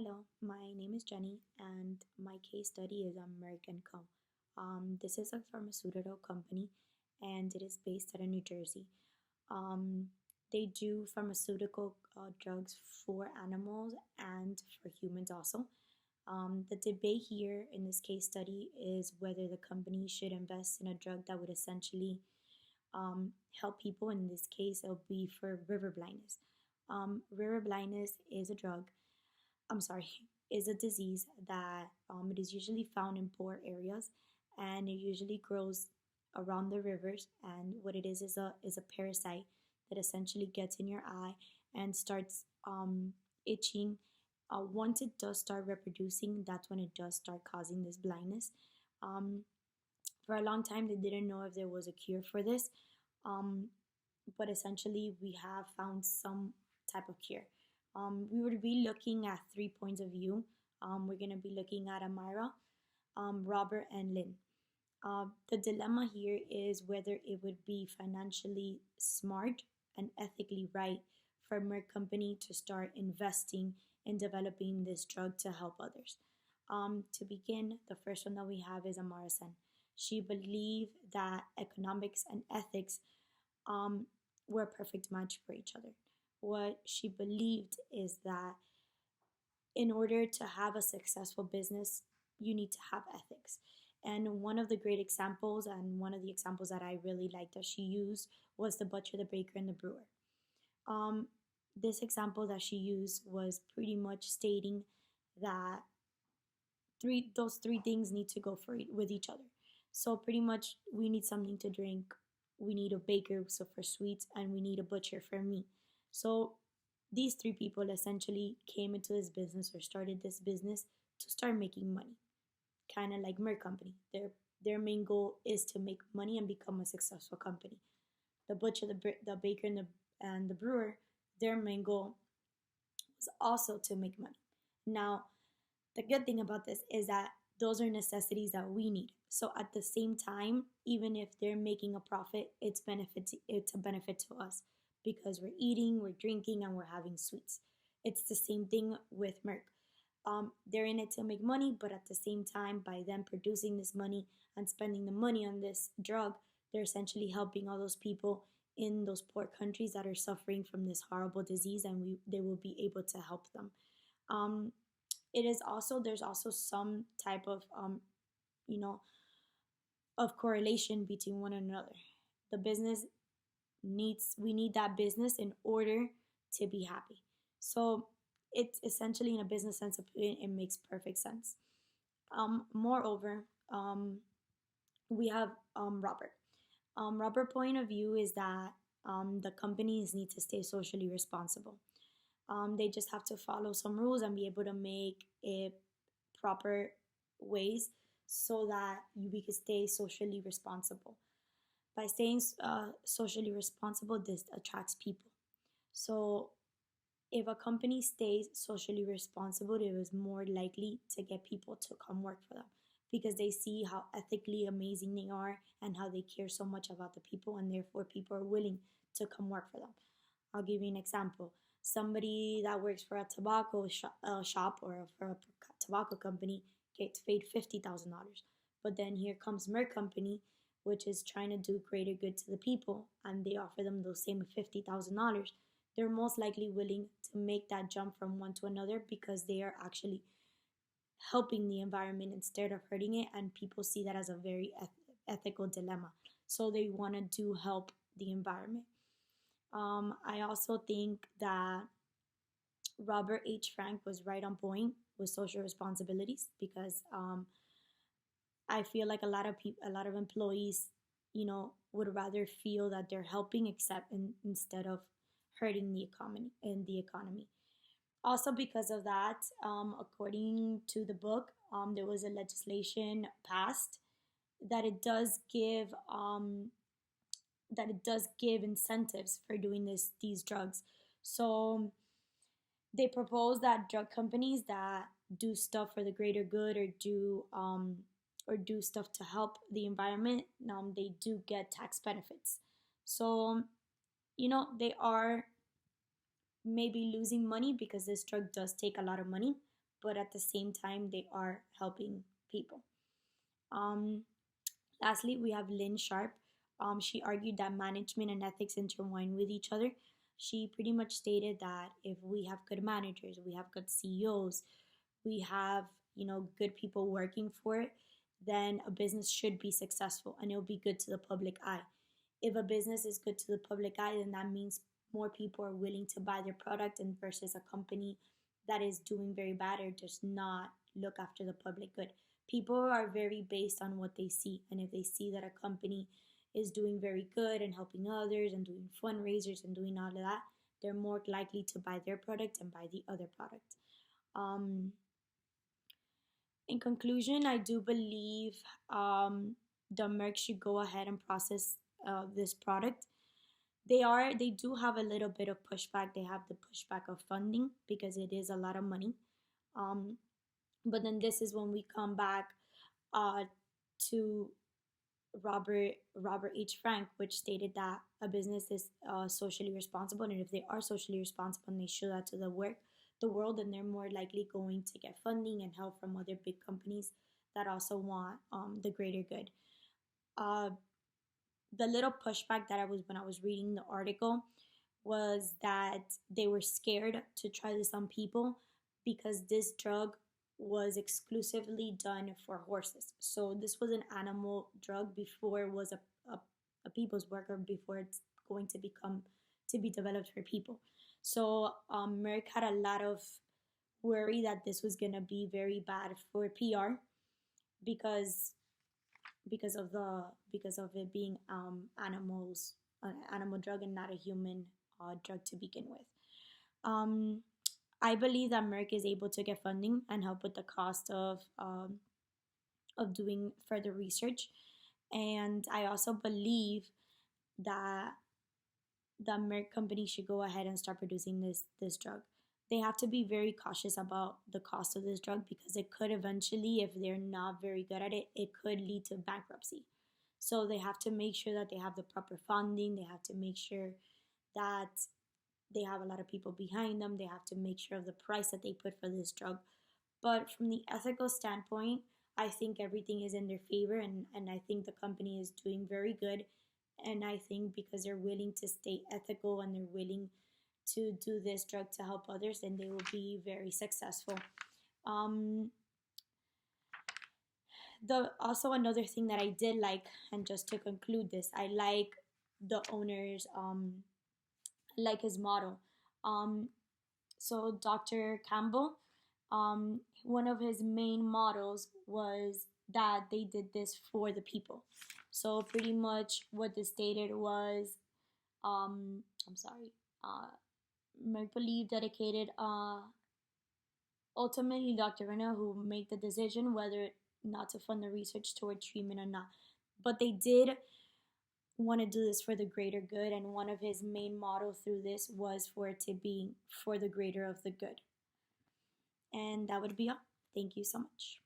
Hello, my name is Jenny, and my case study is on MERCK and Co. This is a pharmaceutical company, and it is based out of New Jersey. Um, they do pharmaceutical drugs for animals and for humans also. The debate here in this case study is whether the company should invest in a drug that would essentially help people. In this case, it'll be for river blindness. River blindness is a drug I'm sorry, is a disease that it is usually found in poor areas, and it usually grows around the rivers. And what it is a parasite that essentially gets in your eye and starts itching. Once it does start reproducing, that's when it does start causing this blindness. Um, for a long time, they didn't know if there was a cure for this, um, but essentially, we have found some type of cure. We would be looking at 3 points of view. We're going to be looking at Amira, Robert, and Lynn. The dilemma here is whether it would be financially smart and ethically right for a Merck company to start investing in developing this drug to help others. To begin, the first one that we have is Amara Sen. She believed that economics and ethics um, were a perfect match for each other. What she believed is that in order to have a successful business, you need to have ethics. And one of the great examples, and one of the examples that I really liked that she used, was the butcher, the baker, and the brewer. Um, this example that she used was pretty much stating that those three things need to go with each other. So pretty much, we need something to drink, we need a baker so for sweets, and we need a butcher for meat. So these three people essentially came into this business or started this business to start making money, kind of like Merck Company. Their main goal is to make money and become a successful company. The butcher, the baker, and the brewer, their main goal was also to make money. Now, the good thing about this is that those are necessities that we need. So at the same time, even if they're making a profit, it's a benefit to us because we're eating, we're drinking, and we're having sweets. It's the same thing with Merck. They're in it to make money, but at the same time, by them producing this money and spending the money on this drug, they're essentially helping all those people in those poor countries that are suffering from this horrible disease, and they will be able to help them. Um, it is also there's also some type of you know of correlation between one another. The business needs we need that business in order to be happy. So it's essentially, in a business sense, it makes perfect sense. Moreover, we have Robert. Robert point of view is that the companies need to stay socially responsible. They just have to follow some rules and be able to make it proper ways so that we can stay socially responsible. By staying socially responsible, this attracts people. So if a company stays socially responsible, it is more likely to get people to come work for them because they see how ethically amazing they are and how they care so much about the people, and therefore people are willing to come work for them. I'll give you an example. Somebody that works for a tobacco shop or for a tobacco company gets paid $50,000. But then here comes Merck Company, which is trying to do greater good to the people, and they offer them those same $50,000. They're most likely willing to make that jump from one to another because they are actually helping the environment instead of hurting it, and people see that as a very ethical dilemma. So they want to do help the environment. I also think that Robert H. Frank was right on point with social responsibilities because I feel like a lot of employees, would rather feel that they're helping instead of hurting the economy. Also, because of that, according to the book, there was a legislation passed that it does give incentives for doing these drugs. So they propose that drug companies that do stuff for the greater good or do stuff to help the environment, they do get tax benefits. So they are maybe losing money because this drug does take a lot of money, but at the same time, they are helping people. Um, Lastly, we have Lynn Sharp. She argued that management and ethics intertwine with each other. She pretty much stated that if we have good managers, we have good CEOs, we have good people working for it, then a business should be successful and it'll be good to the public eye. If a business is good to the public eye, then that means more people are willing to buy their product and versus a company that is doing very bad or does not look after the public good. People are very based on what they see, and if they see that a company is doing very good and helping others and doing fundraisers and doing all of that, they're more likely to buy their product and buy the other product. um, in conclusion, I do believe the Merck should go ahead and process this product. They do have a little bit of pushback. They have the pushback of funding because it is a lot of money. Um, but then this is when we come back uh, to Robert H. Frank, which stated that a business is socially responsible, and if they are socially responsible and they show that to the world, then they're more likely going to get funding and help from other big companies that also want the greater good. Uh, the little pushback that I was when I was reading the article was that they were scared to try this on people because this drug was exclusively done for horses. So this was an animal drug before it was a people's work, or before it's going to become to be developed for people. So Merck had a lot of worry that this was going to be very bad for PR because because of it being animal drug and not a human drug to begin with. Um, I believe that Merck is able to get funding and help with the cost of doing further research, and I also believe that the Merck company should go ahead and start producing this drug. They have to be very cautious about the cost of this drug because it could eventually, if they're not very good at it, it could lead to bankruptcy. So they have to make sure that they have the proper funding. They have to make sure that they have a lot of people behind them. They have to make sure of the price that they put for this drug. But from the ethical standpoint, I think everything is in their favor, and I think the company is doing very good. And I think because they're willing to stay ethical and they're willing to do this drug to help others, then they will be very successful. Um, the also another thing that I did like, and just to conclude this, I like the owner's like his model. So Dr. Campbell, one of his main models was that they did this for the people. So pretty much what this stated was, I'm sorry, Merck believe dedicated, ultimately Dr. Renner who made the decision whether not to fund the research toward treatment or not. But they did want to do this for the greater good, and one of his main motto through this was for it to be for the greater of the good. And that would be all. Thank you so much.